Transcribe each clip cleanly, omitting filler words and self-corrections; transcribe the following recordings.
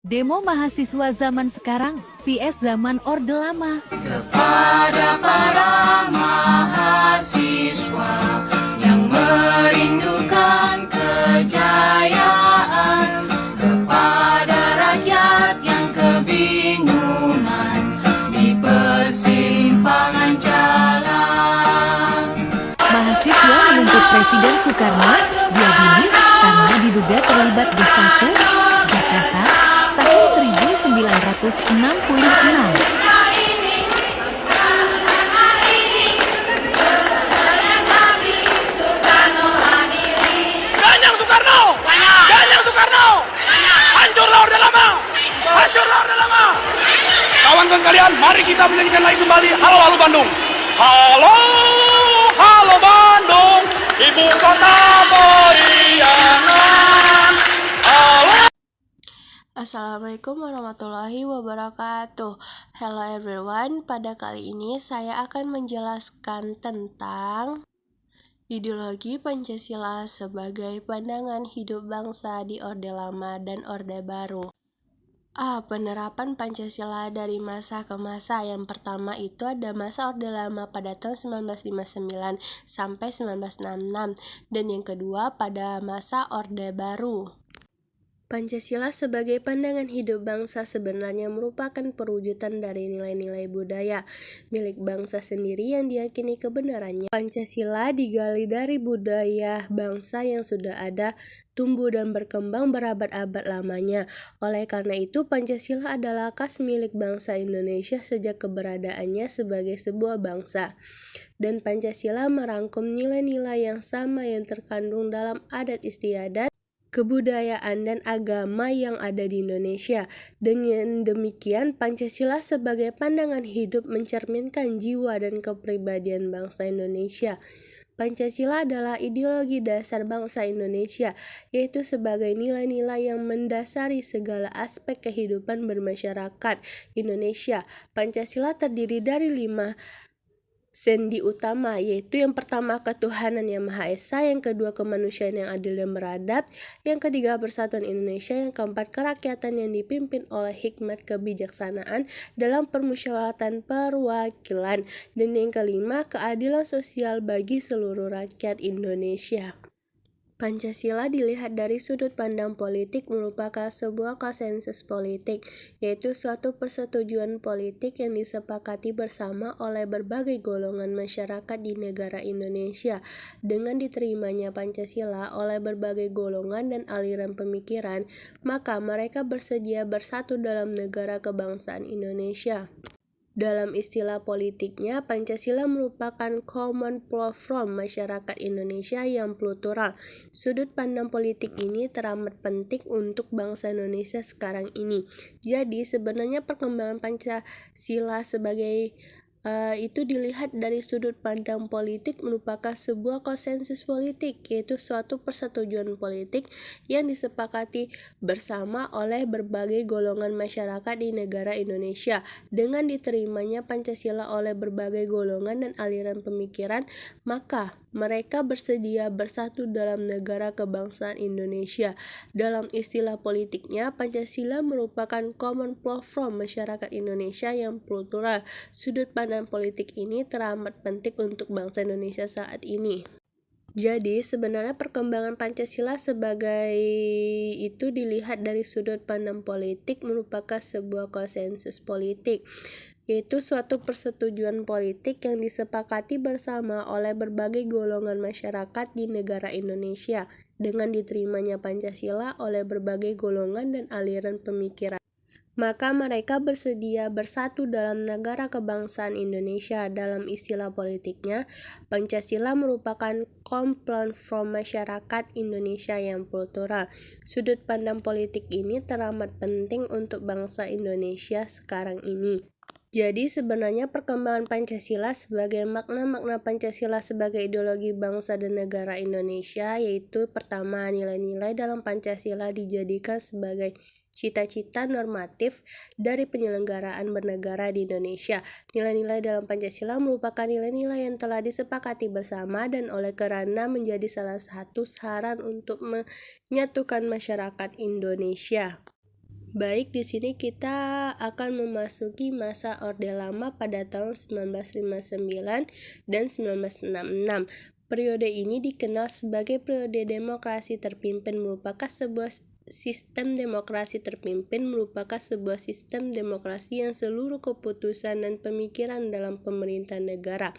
Demo mahasiswa zaman sekarang vs zaman Orde Lama. Kepada para mahasiswa yang merindukan kejayaan, kepada rakyat yang kebingungan di persimpangan jalan. Mahasiswa menuntut Presiden Soekarno diadili karena diduga terlibat Gestapo, Jakarta, tahun 1966. Ganyang Soekarno! Ganyang Soekarno! Hancurlah Orde Lama! Hancurlah Orde Lama! Kawan-kawan sekalian, mari kita menyanyikan lagi kembali Halo Halo Bandung. Halo Halo Bandung, ibu kota periangan. Halo. Assalamualaikum warahmatullahi wabarakatuh. Hello everyone, pada kali ini saya akan menjelaskan tentang ideologi Pancasila sebagai pandangan hidup bangsa di Orde Lama dan Orde Baru. Penerapan Pancasila dari masa ke masa. Yang pertama itu ada masa Orde Lama pada tahun 1959 sampai 1966, dan yang kedua pada masa Orde Baru. Pancasila sebagai pandangan hidup bangsa sebenarnya merupakan perwujudan dari nilai-nilai budaya milik bangsa sendiri yang diyakini kebenarannya. Pancasila digali dari budaya bangsa yang sudah ada, tumbuh dan berkembang berabad-abad lamanya. Oleh karena itu, Pancasila adalah khas milik bangsa Indonesia sejak keberadaannya sebagai sebuah bangsa. Dan Pancasila merangkum nilai-nilai yang sama yang terkandung dalam adat istiadat, kebudayaan dan agama yang ada di Indonesia. Dengan demikian, Pancasila sebagai pandangan hidup mencerminkan jiwa dan kepribadian bangsa Indonesia. Pancasila adalah ideologi dasar bangsa Indonesia, yaitu sebagai nilai-nilai yang mendasari segala aspek kehidupan bermasyarakat Indonesia. Pancasila terdiri dari 5 sendi utama, yaitu yang pertama ketuhanan yang Maha Esa, yang kedua kemanusiaan yang adil dan beradab, yang ketiga persatuan Indonesia, yang keempat kerakyatan yang dipimpin oleh hikmat kebijaksanaan dalam permusyawaratan perwakilan, dan yang kelima keadilan sosial bagi seluruh rakyat Indonesia. Pancasila dilihat dari sudut pandang politik merupakan sebuah konsensus politik, yaitu suatu persetujuan politik yang disepakati bersama oleh berbagai golongan masyarakat di negara Indonesia. Dengan diterimanya Pancasila oleh berbagai golongan dan aliran pemikiran, maka mereka bersedia bersatu dalam negara kebangsaan Indonesia. Dalam istilah politiknya, Pancasila merupakan common platform masyarakat Indonesia yang plural. Sudut pandang politik ini teramat penting untuk bangsa Indonesia sekarang ini. Jadi sebenarnya perkembangan Pancasila sebagai itu dilihat dari sudut pandang politik merupakan sebuah konsensus politik, yaitu suatu persetujuan politik yang disepakati bersama oleh berbagai golongan masyarakat di negara Indonesia. Dengan diterimanya Pancasila oleh berbagai golongan dan aliran pemikiran, maka mereka bersedia bersatu dalam negara kebangsaan Indonesia. Dalam istilah politiknya, Pancasila merupakan common platform masyarakat Indonesia yang plural. Sudut pandang politik ini teramat penting untuk bangsa Indonesia saat ini. Jadi sebenarnya perkembangan Pancasila sebagai itu dilihat dari sudut pandang politik merupakan sebuah konsensus politik, yaitu suatu persetujuan politik yang disepakati bersama oleh berbagai golongan masyarakat di negara Indonesia. Dengan diterimanya Pancasila oleh berbagai golongan dan aliran pemikiran, maka mereka bersedia bersatu dalam negara kebangsaan Indonesia. Dalam istilah politiknya, Pancasila merupakan platform masyarakat Indonesia yang plural. Sudut pandang politik ini teramat penting untuk bangsa Indonesia sekarang ini. Jadi sebenarnya perkembangan Pancasila sebagai makna-makna Pancasila sebagai ideologi bangsa dan negara Indonesia, yaitu pertama, nilai-nilai dalam Pancasila dijadikan sebagai cita-cita normatif dari penyelenggaraan bernegara di Indonesia. Nilai-nilai dalam Pancasila merupakan nilai-nilai yang telah disepakati bersama dan oleh karena menjadi salah satu saran untuk menyatukan masyarakat Indonesia. Baik, di sini kita akan memasuki masa Orde Lama pada tahun 1959 dan 1966. Periode ini dikenal sebagai periode demokrasi terpimpin merupakan sebuah sistem demokrasi yang seluruh keputusan dan pemikiran dalam pemerintahan negara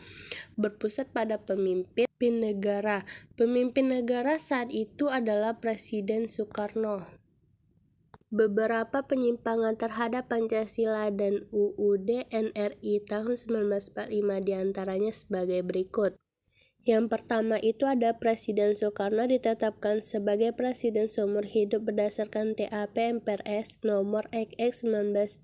berpusat pada pemimpin negara. Pemimpin negara saat itu adalah Presiden Soekarno. Beberapa penyimpangan terhadap Pancasila dan UUD NRI tahun 1945 diantaranya sebagai berikut. Yang pertama itu ada Presiden Soekarno ditetapkan sebagai Presiden seumur hidup berdasarkan TAP MPRS nomor XX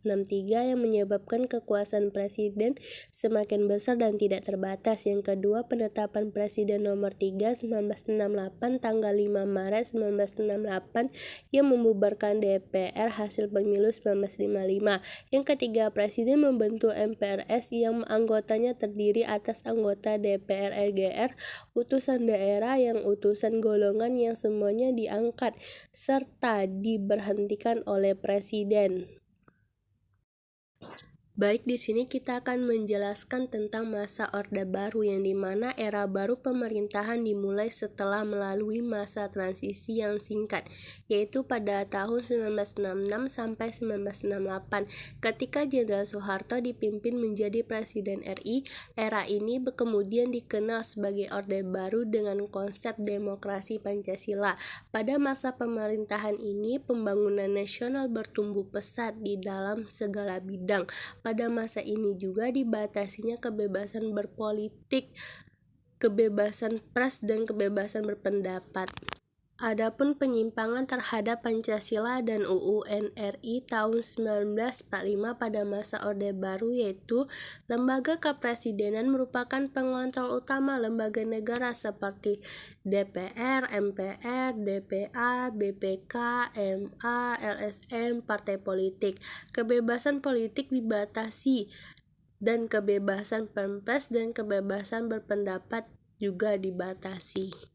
1963 yang menyebabkan kekuasaan Presiden semakin besar dan tidak terbatas. Yang kedua, penetapan Presiden nomor 3 1968 tanggal 5 Maret 1968 yang membubarkan DPR hasil pemilu 1955. Yang ketiga, Presiden membentuk MPRS yang anggotanya terdiri atas anggota DPR RGR, utusan daerah yang utusan golongan yang semuanya diangkat serta diberhentikan oleh Presiden. Baik, di sini kita akan menjelaskan tentang masa Orde Baru yang dimana era baru pemerintahan dimulai setelah melalui masa transisi yang singkat, yaitu pada tahun 1966 sampai 1968 ketika Jenderal Soeharto dipimpin menjadi Presiden RI. Era ini kemudian dikenal sebagai Orde Baru dengan konsep demokrasi Pancasila. Pada masa pemerintahan ini, pembangunan nasional bertumbuh pesat di dalam segala bidang. Pada masa ini juga dibatasinya kebebasan berpolitik, kebebasan pers, dan kebebasan berpendapat. Adapun penyimpangan terhadap Pancasila dan UU NRI tahun 1945 pada masa Orde Baru, yaitu lembaga kepresidenan merupakan pengontrol utama lembaga negara seperti DPR, MPR, DPA, BPK, MA, LSM, partai politik. Kebebasan politik dibatasi dan kebebasan pers dan kebebasan berpendapat juga dibatasi.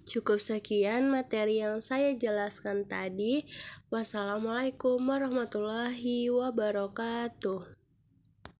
Cukup sekian materi yang saya jelaskan tadi. Wassalamualaikum warahmatullahi wabarakatuh.